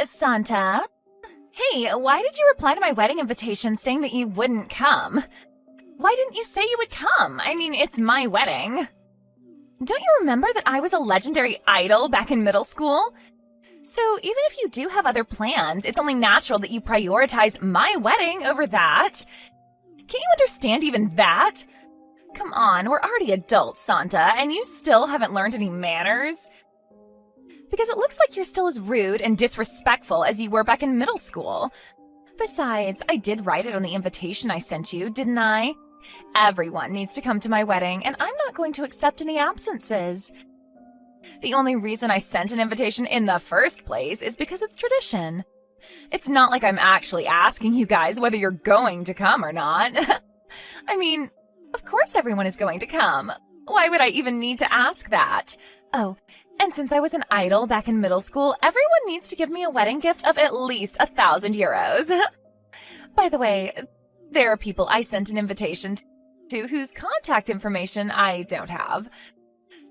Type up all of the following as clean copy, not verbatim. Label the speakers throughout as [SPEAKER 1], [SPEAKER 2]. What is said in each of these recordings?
[SPEAKER 1] Santa? Hey, why did you reply to my wedding invitation saying that you wouldn't come? Why didn't you say you would come? I mean, it's my wedding. Don't you remember that I was a legendary idol back in middle school? So even if you do have other plans, it's only natural that you prioritize my wedding over that. Can't you understand even that? Come on, we're already adults, Santa, and you still haven't learned any manners? Because it looks like you're still as rude and disrespectful as you were back in middle school. Besides, I did write it on the invitation I sent you, didn't I? Everyone needs to come to my wedding, and I'm not going to accept any absences. The only reason I sent an invitation in the first place is because it's tradition. It's not like I'm actually asking you guys whether you're going to come or not. I mean, of course everyone is going to come. Why would I even need to ask that? Oh, and since I was an idol back in middle school, everyone needs to give me a wedding gift of at least 1,000 euros. By the way, there are people I sent an invitation to whose contact information I don't have.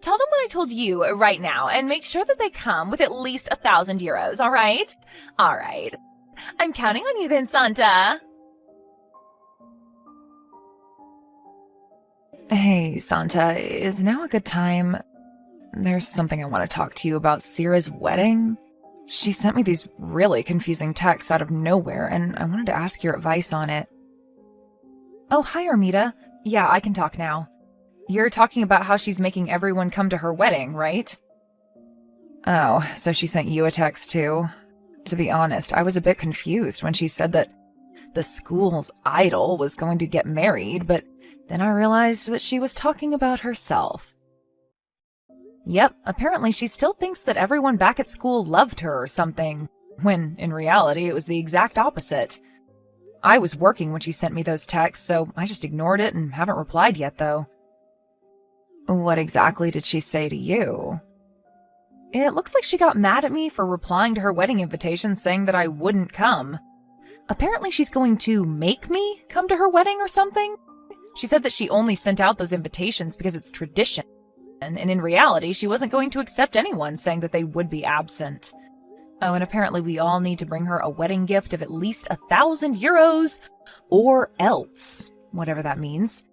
[SPEAKER 1] Tell them what I told you right now and make sure that they come with at least 1,000 euros, all right? All right. I'm counting on you then, Santa.
[SPEAKER 2] Hey, Santa, is now a good time? There's something I want to talk to you about Sierra's wedding. She sent me these really confusing texts out of nowhere, and I wanted to ask your advice on it. Oh, hi, Armida. Yeah, I can talk now. You're talking about how she's making everyone come to her wedding, right? Oh, so she sent you a text too? To be honest, I was a bit confused when she said that the school's idol was going to get married, but then I realized that she was talking about herself. Yep, apparently she still thinks that everyone back at school loved her or something, when in reality it was the exact opposite. I was working when she sent me those texts, so I just ignored it and haven't replied yet, though. What exactly did she say to you? It looks like she got mad at me for replying to her wedding invitation saying that I wouldn't come. Apparently she's going to make me come to her wedding or something. She said that she only sent out those invitations because it's tradition, and in reality she wasn't going to accept anyone saying that they would be absent. Oh, and apparently we all need to bring her a wedding gift of at least 1,000 euros, or else, whatever that means.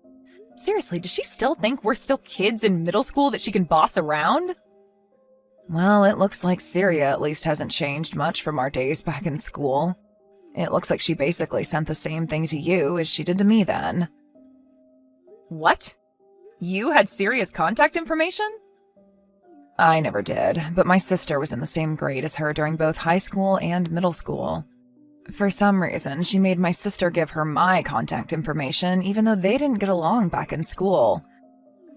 [SPEAKER 2] Seriously, does she still think we're still kids in middle school that she can boss around? Well, it looks like Syria at least hasn't changed much from our days back in school. It looks like she basically sent the same thing to you as she did to me then. What? You had Syria's contact information? I never did, but my sister was in the same grade as her during both high school and middle school. For some reason, she made my sister give her my contact information, even though they didn't get along back in school.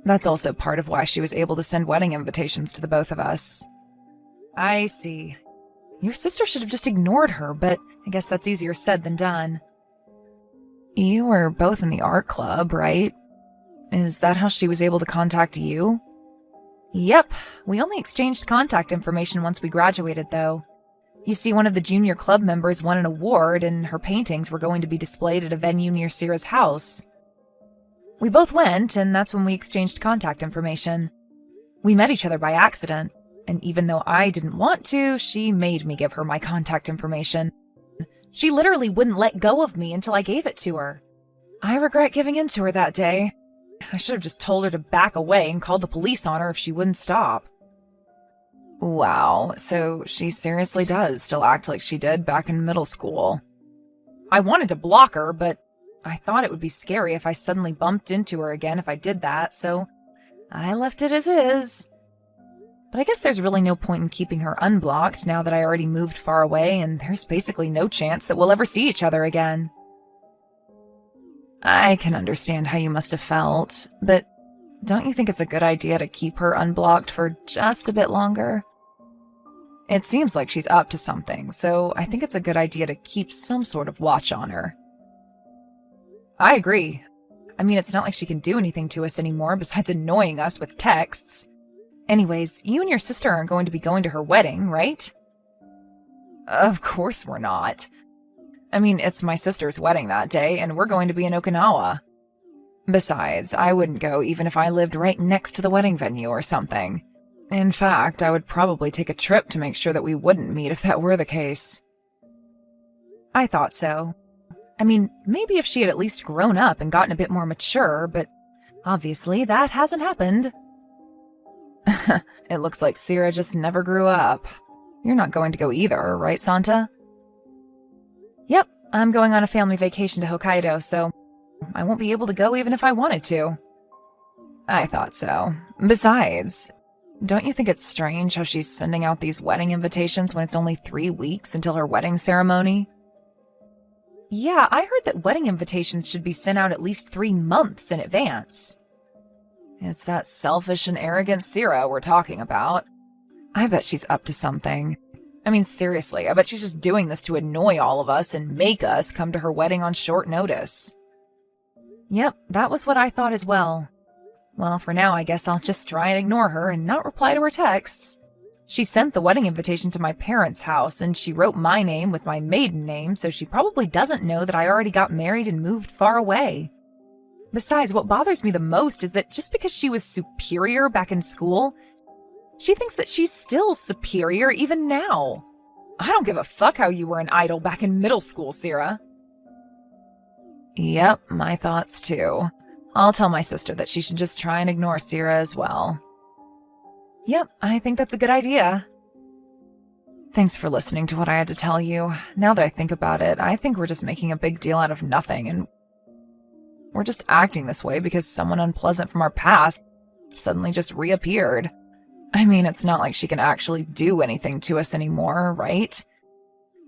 [SPEAKER 2] That's also part of why she was able to send wedding invitations to the both of us. I see. Your sister should have just ignored her, but I guess that's easier said than done. You were both in the art club, right? Is that how she was able to contact you? Yep, we only exchanged contact information once we graduated, though. You see, one of the junior club members won an award, and her paintings were going to be displayed at a venue near Sierra's house. We both went, and that's when we exchanged contact information. We met each other by accident, and even though I didn't want to, she made me give her my contact information. She literally wouldn't let go of me until I gave it to her. I regret giving in to her that day. I should have just told her to back away and called the police on her if she wouldn't stop. Wow, so she seriously does still act like she did back in middle school. I wanted to block her, but I thought it would be scary if I suddenly bumped into her again if I did that, so I left it as is. But I guess there's really no point in keeping her unblocked now that I already moved far away and there's basically no chance that we'll ever see each other again. I can understand how you must have felt, but don't you think it's a good idea to keep her unblocked for just a bit longer? It seems like she's up to something, so I think it's a good idea to keep some sort of watch on her. I agree. I mean, it's not like she can do anything to us anymore besides annoying us with texts. Anyways, you and your sister aren't going to be going to her wedding, right? Of course we're not. I mean, it's my sister's wedding that day, and we're going to be in Okinawa. Besides, I wouldn't go even if I lived right next to the wedding venue or something. In fact, I would probably take a trip to make sure that we wouldn't meet if that were the case. I thought so. I mean, maybe if she had at least grown up and gotten a bit more mature, but obviously that hasn't happened. It looks like Sierra just never grew up. You're not going to go either, right, Santa? Yep, I'm going on a family vacation to Hokkaido, so I won't be able to go even if I wanted to. I thought so. Besides, don't you think it's strange how she's sending out these wedding invitations when it's only 3 weeks until her wedding ceremony? Yeah, I heard that wedding invitations should be sent out at least 3 months in advance. It's that selfish and arrogant Sierra we're talking about. I bet she's up to something. I mean, seriously, I bet she's just doing this to annoy all of us and make us come to her wedding on short notice. Yep, that was what I thought as well. Well, for now, I guess I'll just try and ignore her and not reply to her texts. She sent the wedding invitation to my parents' house, and she wrote my name with my maiden name, so she probably doesn't know that I already got married and moved far away. Besides, what bothers me the most is that just because she was superior back in school, she thinks that she's still superior even now. I don't give a fuck how you were an idol back in middle school, Sierra. Yep, my thoughts too. I'll tell my sister that she should just try and ignore Sierra as well. Yep, I think that's a good idea. Thanks for listening to what I had to tell you. Now that I think about it, I think we're just making a big deal out of nothing, and we're just acting this way because someone unpleasant from our past suddenly just reappeared. I mean, it's not like she can actually do anything to us anymore, right?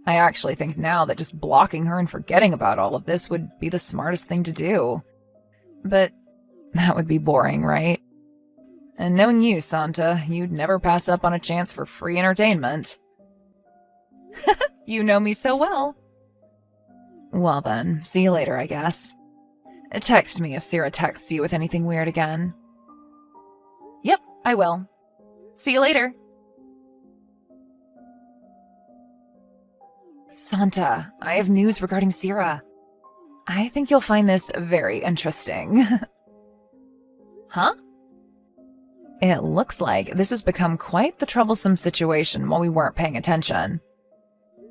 [SPEAKER 2] I actually think now that just blocking her and forgetting about all of this would be the smartest thing to do. But that would be boring, right? And knowing you, Santa, you'd never pass up on a chance for free entertainment. You know me so well. Well then, see you later, I guess. Text me if Sierra texts you with anything weird again. Yep, I will. See you later. Santa, I have news regarding Sierra. I think you'll find this very interesting. Huh? It looks like this has become quite the troublesome situation while we weren't paying attention.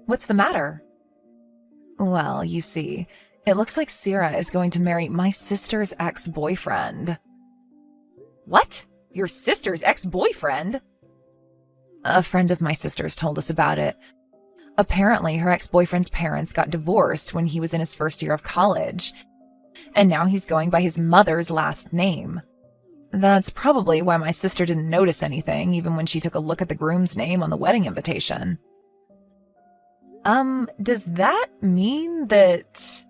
[SPEAKER 2] What's the matter? Well, you see, it looks like Sierra is going to marry my sister's ex-boyfriend. What? Your sister's ex-boyfriend? A friend of my sister's told us about it. Apparently, her ex-boyfriend's parents got divorced when he was in his first year of college, and now he's going by his mother's last name. That's probably why my sister didn't notice anything, even when she took a look at the groom's name on the wedding invitation. Does that mean that...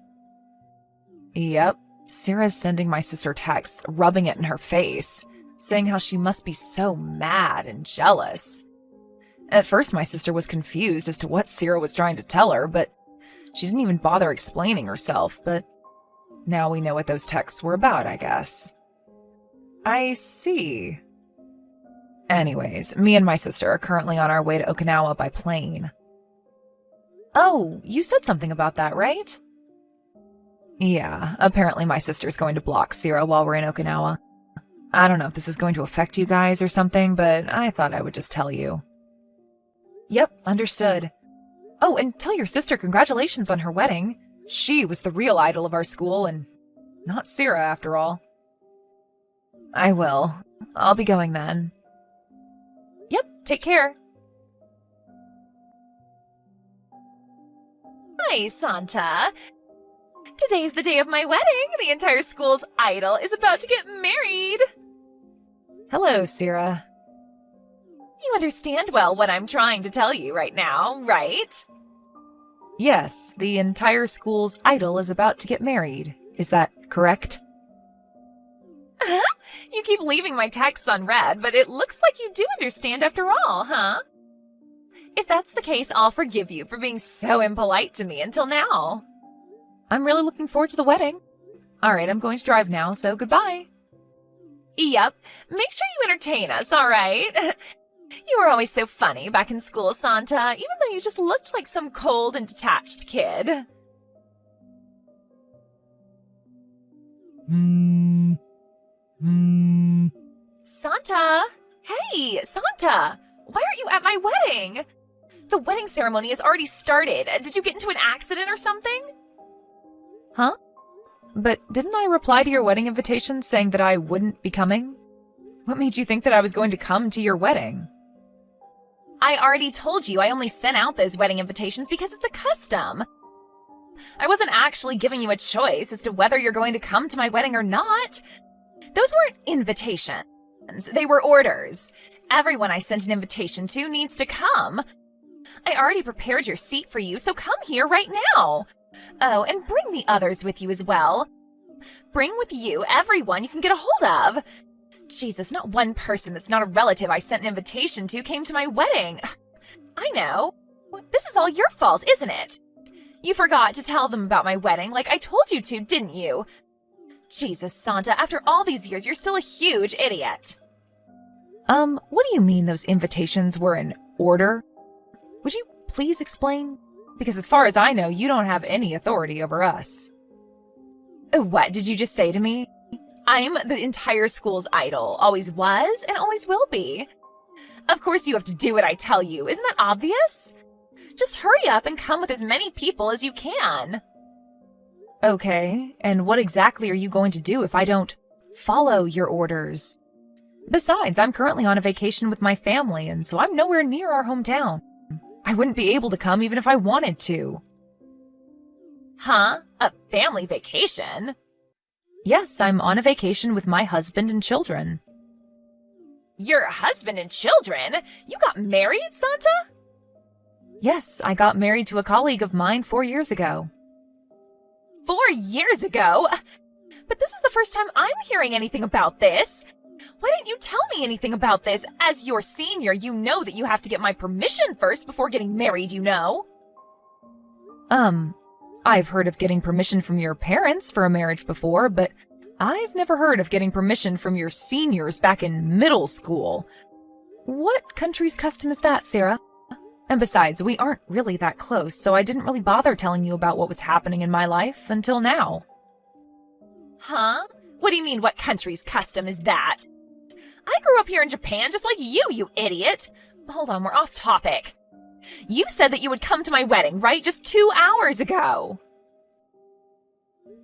[SPEAKER 2] Yep, Sierra's sending my sister texts, rubbing it in her face, saying how she must be so mad and jealous. At first, my sister was confused as to what Sierra was trying to tell her, but she didn't even bother explaining herself, but now we know what those texts were about, I guess. I see. Anyways, me and my sister are currently on our way to Okinawa by plane. Oh, you said something about that, right? Yeah, apparently my sister's going to block Sierra while we're in Okinawa. I don't know if this is going to affect you guys or something, but I thought I would just tell you. Yep, understood. Oh, and tell your sister congratulations on her wedding. She was the real idol of our school, and not Sierra after all. I will. I'll be going then. Yep, take care.
[SPEAKER 1] Hi, Santa. Today's the day of my wedding. The entire school's idol is about to get married.
[SPEAKER 2] Hello, Sierra.
[SPEAKER 1] You understand well what I'm trying to tell you right now, right?
[SPEAKER 2] Yes, the entire school's idol is about to get married. Is that correct?
[SPEAKER 1] You keep leaving my texts unread, but it looks like you do understand after all, huh? If that's the case, I'll forgive you for being so impolite to me until now.
[SPEAKER 2] I'm really looking forward to the wedding. All right, I'm going to drive now, so goodbye.
[SPEAKER 1] Yep, make sure you entertain us, all right? You were always so funny back in school, Santa, even though you just looked like some cold and detached kid. Santa! Hey, Santa! Why aren't you at my wedding? The wedding ceremony has already started. Did you get into an accident or something?
[SPEAKER 2] Huh? But didn't I reply to your wedding invitation saying that I wouldn't be coming? What made you think that I was going to come to your wedding?
[SPEAKER 1] I already told you I only sent out those wedding invitations because it's a custom. I wasn't actually giving you a choice as to whether you're going to come to my wedding or not. Those weren't invitations. They were orders. Everyone I sent an invitation to needs to come. I already prepared your seat for you, so come here right now. Oh, and bring the others with you as well. Bring with you everyone you can get a hold of. Jesus, not one person that's not a relative I sent an invitation to came to my wedding. I know. This is all your fault, isn't it? You forgot to tell them about my wedding like I told you to, didn't you? Jesus, Santa, after all these years, you're still a huge idiot.
[SPEAKER 2] What do you mean those invitations were in order? Would you please explain? Because as far as I know, you don't have any authority over us.
[SPEAKER 1] What did you just say to me? I'm the entire school's idol, always was and always will be. Of course you have to do what I tell you, isn't that obvious? Just hurry up and come with as many people as you can.
[SPEAKER 2] Okay, and what exactly are you going to do if I don't follow your orders? Besides, I'm currently on a vacation with my family, and so I'm nowhere near our hometown. I wouldn't be able to come even if I wanted to.
[SPEAKER 1] Huh? A family vacation?
[SPEAKER 2] Yes, I'm on a vacation with my husband and children.
[SPEAKER 1] Your husband and children? You got married, Santa?
[SPEAKER 2] Yes, I got married to a colleague of mine 4 years ago.
[SPEAKER 1] 4 years ago? But this is the first time I'm hearing anything about this. Why didn't you tell me anything about this? As your senior, you know that you have to get my permission first before getting married, you know?
[SPEAKER 2] I've heard of getting permission from your parents for a marriage before, but I've never heard of getting permission from your seniors back in middle school. What country's custom is that, Sarah? And besides, we aren't really that close, so I didn't really bother telling you about what was happening in my life until now.
[SPEAKER 1] Huh? What do you mean, what country's custom is that? I grew up here in Japan just like you idiot. Hold on, we're off topic. You said that you would come to my wedding, right? Just 2 hours ago.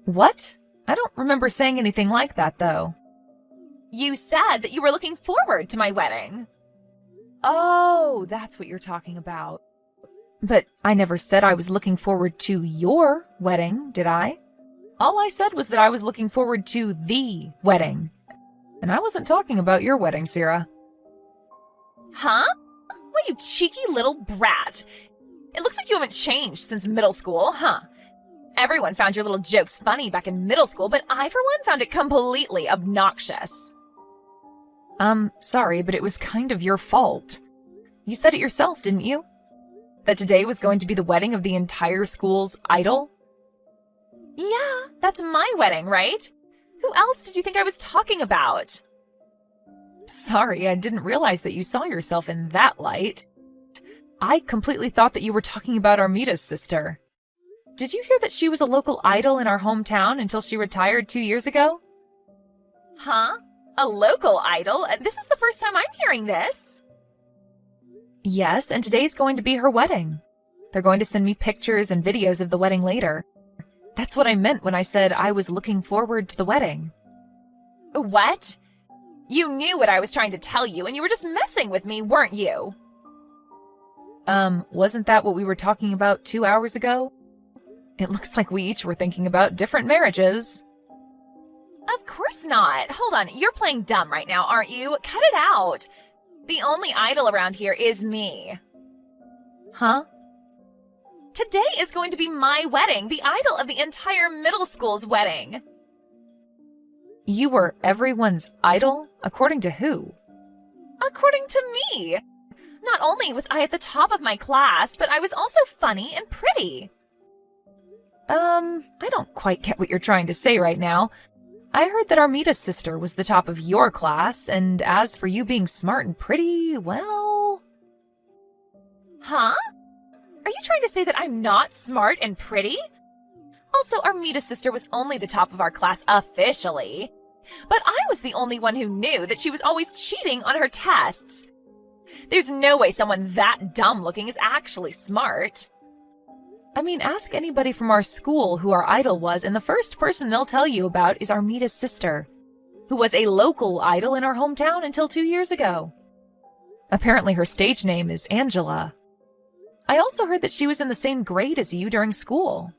[SPEAKER 2] What? I don't remember saying anything like that, though.
[SPEAKER 1] You said that you were looking forward to my wedding.
[SPEAKER 2] Oh, that's what you're talking about. But I never said I was looking forward to your wedding, did I? All I said was that I was looking forward to the wedding. And I wasn't talking about your wedding, Sarah.
[SPEAKER 1] Huh? What, you cheeky little brat. It looks like you haven't changed since middle school, huh? Everyone found your little jokes funny back in middle school, but I, for one, found it completely obnoxious.
[SPEAKER 2] Sorry, but it was kind of your fault. You said it yourself, didn't you? That today was going to be the wedding of the entire school's idol?
[SPEAKER 1] Yeah, that's my wedding, right? Who else did you think I was talking about?
[SPEAKER 2] Sorry, I didn't realize that you saw yourself in that light. I completely thought that you were talking about Armita's sister. Did you hear that she was a local idol in our hometown until she retired 2 years ago?
[SPEAKER 1] Huh? A local idol? This is the first time I'm hearing this.
[SPEAKER 2] Yes, and today's going to be her wedding. They're going to send me pictures and videos of the wedding later. That's what I meant when I said I was looking forward to the wedding.
[SPEAKER 1] What? You knew what I was trying to tell you, and you were just messing with me, weren't you?
[SPEAKER 2] Wasn't that what we were talking about 2 hours ago? It looks like we each were thinking about different marriages.
[SPEAKER 1] Of course not. Hold on, you're playing dumb right now, aren't you? Cut it out. The only idol around here is me.
[SPEAKER 2] Huh?
[SPEAKER 1] Today is going to be my wedding, the idol of the entire middle school's wedding.
[SPEAKER 2] You were everyone's idol? According to who?
[SPEAKER 1] According to me. Not only was I at the top of my class, but I was also funny and pretty.
[SPEAKER 2] I don't quite get what you're trying to say right now. I heard that Armita's sister was the top of your class, and as for you being smart and pretty, well...
[SPEAKER 1] Huh? Are you trying to say that I'm not smart and pretty? Also, Armita's sister was only the top of our class officially. But I was the only one who knew that she was always cheating on her tests. There's no way someone that dumb-looking is actually smart.
[SPEAKER 2] I mean, ask anybody from our school who our idol was, and the first person they'll tell you about is Armita's sister, who was a local idol in our hometown until 2 years ago. Apparently her stage name is Angela. I also heard that she was in the same grade as you during school.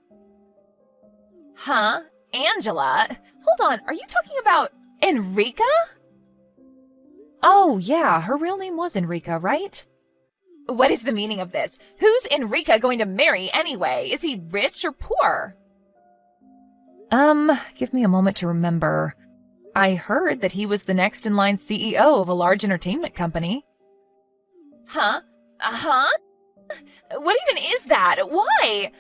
[SPEAKER 1] Huh? Angela? Hold on, are you talking about Enrica?
[SPEAKER 2] Oh, yeah, her real name was Enrica, right?
[SPEAKER 1] What is the meaning of this? Who's Enrica going to marry anyway? Is he rich or poor?
[SPEAKER 2] Give me a moment to remember. I heard that he was the next in line CEO of a large entertainment company.
[SPEAKER 1] Huh? Uh-huh? What even is that? Why?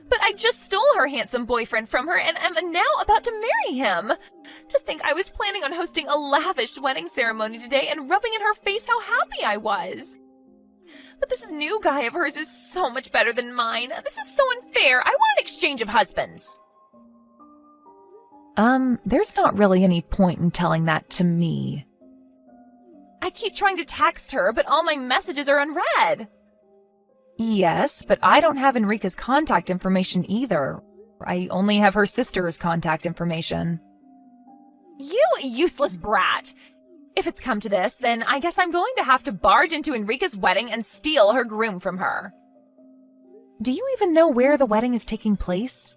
[SPEAKER 1] But I just stole her handsome boyfriend from her and am now about to marry him. To think I was planning on hosting a lavish wedding ceremony today and rubbing in her face how happy I was. But this new guy of hers is so much better than mine. This is so unfair. I want an exchange of husbands.
[SPEAKER 2] There's not really any point in telling that to me.
[SPEAKER 1] I keep trying to text her, but all my messages are unread.
[SPEAKER 2] Yes, but I don't have Enrica's contact information either. I only have her sister's contact information.
[SPEAKER 1] You useless brat! If it's come to this, then I guess I'm going to have to barge into Enrica's wedding and steal her groom from her.
[SPEAKER 2] Do you even know where the wedding is taking place?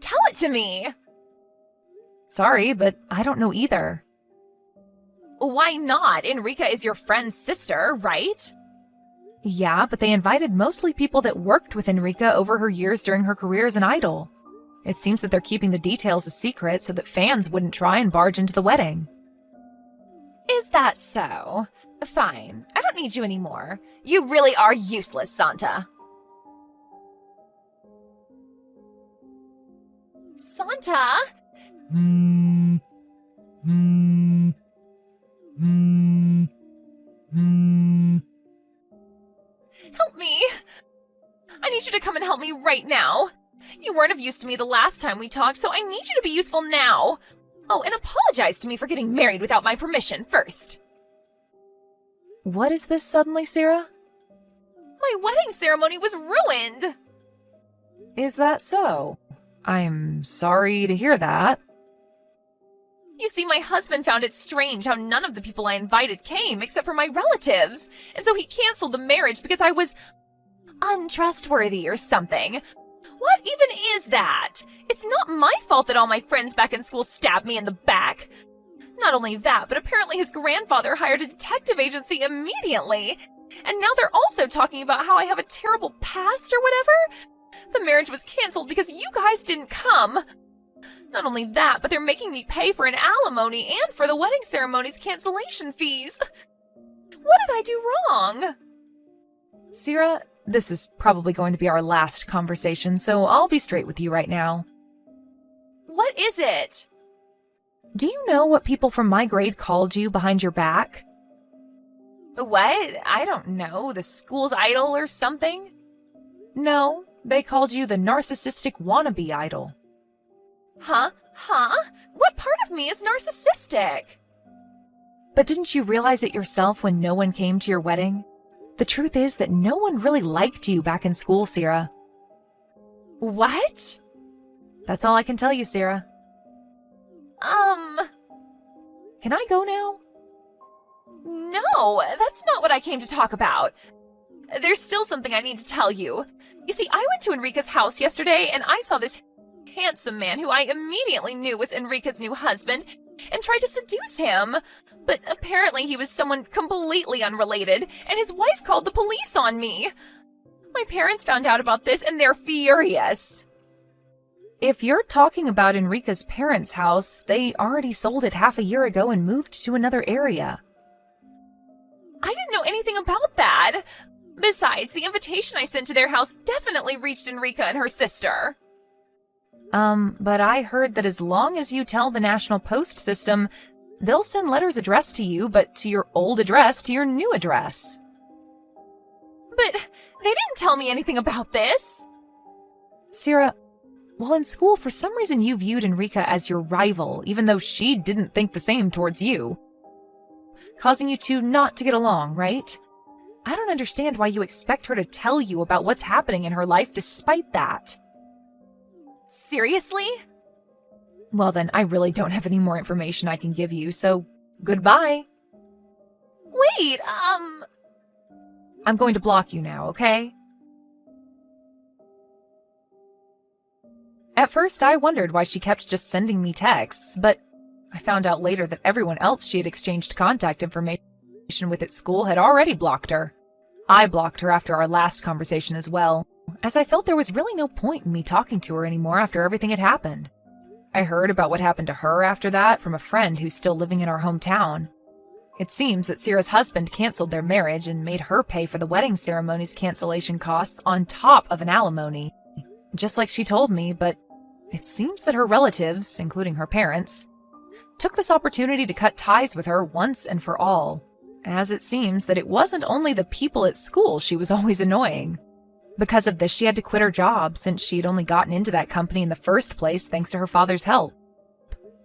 [SPEAKER 1] Tell it to me!
[SPEAKER 2] Sorry, but I don't know either.
[SPEAKER 1] Why not? Enrica is your friend's sister, right?
[SPEAKER 2] Yeah, but they invited mostly people that worked with Enrica over her years during her career as an idol. It seems that they're keeping the details a secret so that fans wouldn't try and barge into the wedding.
[SPEAKER 1] Is that so? Fine. I don't need you anymore. You really are useless, Santa. Santa? Help me! I need you to come and help me right now. You weren't of use to me the last time we talked, so I need you to be useful now. Oh, and apologize to me for getting married without my permission first.
[SPEAKER 2] What is this suddenly, Sarah?
[SPEAKER 1] My wedding ceremony was ruined.
[SPEAKER 2] Is that so? I'm sorry to hear that.
[SPEAKER 1] You see, my husband found it strange how none of the people I invited came except for my relatives, and so he canceled the marriage because I was untrustworthy or something. What even is that? It's not my fault that all my friends back in school stabbed me in the back. Not only that, but apparently his grandfather hired a detective agency immediately. And now they're also talking about how I have a terrible past or whatever. The marriage was canceled because you guys didn't come. Not only that, but they're making me pay for an alimony and for the wedding ceremony's cancellation fees. What did I do wrong?
[SPEAKER 2] Sarah, this is probably going to be our last conversation, so I'll be straight with you right now.
[SPEAKER 1] What is it?
[SPEAKER 2] Do you know what people from my grade called you behind your back?
[SPEAKER 1] What? I don't know. The school's idol or something?
[SPEAKER 2] No, they called you the narcissistic wannabe idol.
[SPEAKER 1] Huh? What part of me is narcissistic?
[SPEAKER 2] But didn't you realize it yourself when no one came to your wedding? The truth is that no one really liked you back in school, Sarah.
[SPEAKER 1] What?
[SPEAKER 2] That's all I can tell you, Sarah. Can I go now?
[SPEAKER 1] No, that's not what I came to talk about. There's still something I need to tell you. You see, I went to Enrica's house yesterday and I saw this handsome man who I immediately knew was Enrica's new husband and tried to seduce him. But apparently he was someone completely unrelated, and his wife called the police on me. My parents found out about this and they're furious.
[SPEAKER 2] If you're talking about Enrica's parents' house, they already sold it half a year ago and moved to another area.
[SPEAKER 1] I didn't know anything about that. Besides, the invitation I sent to their house definitely reached Enrica and her sister.
[SPEAKER 2] But I heard that as long as you tell the National Post system, they'll send letters addressed to you, but to your old address to your new address.
[SPEAKER 1] But they didn't tell me anything about this.
[SPEAKER 2] Sarah, While in school, for some reason you viewed Enrica as your rival, even though she didn't think the same towards you, causing you two not to get along, right? I don't understand why you expect her to tell you about what's happening in her life despite that.
[SPEAKER 1] Seriously?
[SPEAKER 2] Well then, I really don't have any more information I can give you, so goodbye.
[SPEAKER 1] Wait,
[SPEAKER 2] I'm going to block you now, okay? At first, I wondered why she kept just sending me texts, but I found out later that everyone else she had exchanged contact information with at school had already blocked her. I blocked her after our last conversation as well, as I felt there was really no point in me talking to her anymore after everything had happened. I heard about what happened to her after that from a friend who's still living in our hometown. It seems that Sierra's husband canceled their marriage and made her pay for the wedding ceremony's cancellation costs on top of an alimony, just like she told me, but it seems that her relatives, including her parents, took this opportunity to cut ties with her once and for all, as it seems that it wasn't only the people at school she was always annoying. Because of this, she had to quit her job since she had only gotten into that company in the first place thanks to her father's help.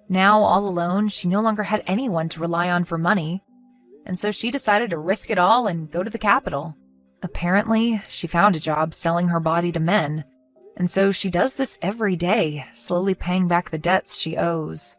[SPEAKER 2] Now, all alone, she no longer had anyone to rely on for money, and so she decided to risk it all and go to the capital. Apparently, she found a job selling her body to men, and so she does this every day, slowly paying back the debts she owes.